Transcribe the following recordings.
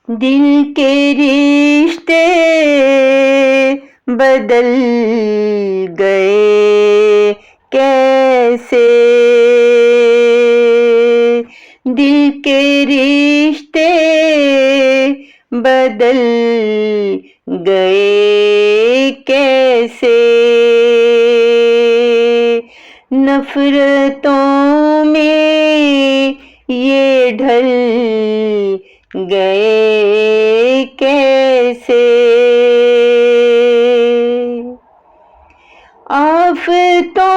दिल के रिश्ते बदल गए कैसे, दिल के रिश्ते बदल गए कैसे, नफरतों में ये ढल गए कैसे, आफतों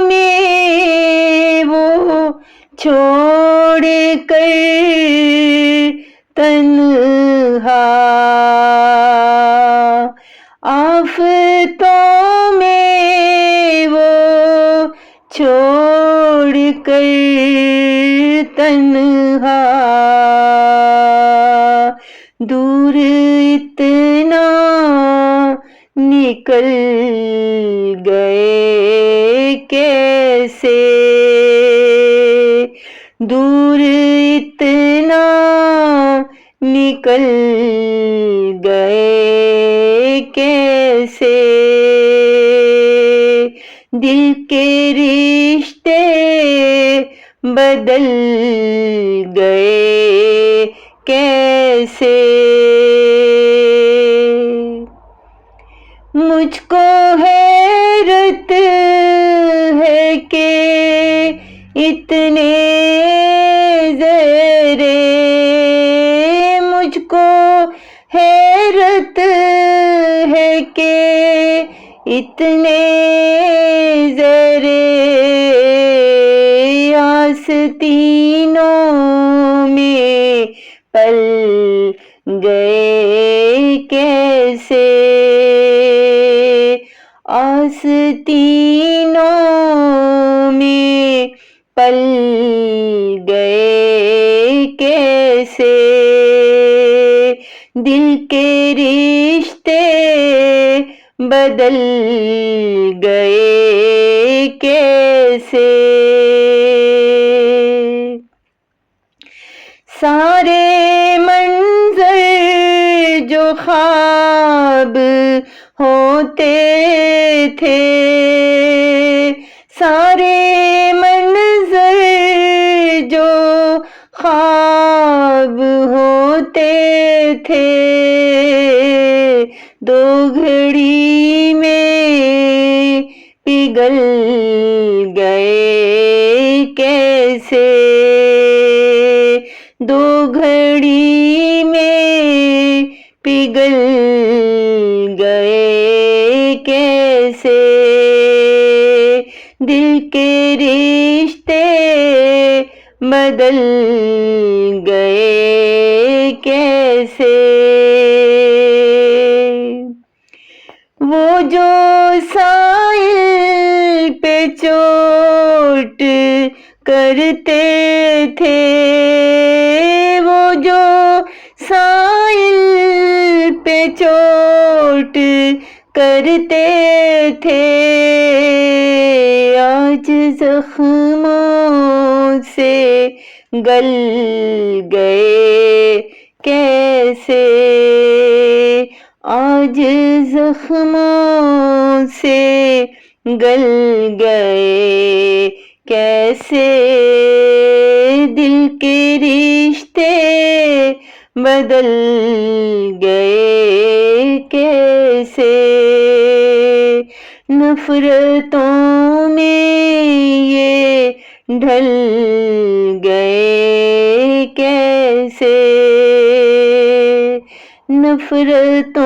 में वो छोड़ कर तन्हा, आफतों में वो छोड़ कर तन्हा, दूर इतना निकल गए कैसे, दूर इतना निकल गए कैसे, दिल के रिश्ते बदल गए कैसे, मुझको हैरत है कि इतने ज़रे, मुझको हैरत है कि इतने ज़रे आस्तीनों में पल गए कैसे, आस्तीनों में पल गए कैसे, दिल के रिश्ते बदल गए कैसे, सारे मंजर जो ख्वाब होते थे, सारे मंजर जो ख्वाब होते थे, दो घड़ी में पिघल गए कैसे, दो घड़ी में पिघल गए कैसे, दिल के रिश्ते बदल गए कैसे, वो जो साइल पे चोट करते थे, वो जो साइल पे चोट करते थे, आज जख्मों से गल गए कैसे, आज जख्मों से गल गए कैसे, दिल के रिश्ते बदल गए कैसे, नफरतों में ये ढल गए कैसे, नफरतों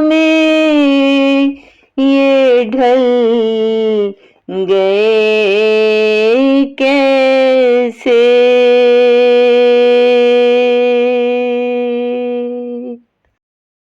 में ये ढल गए कैसे।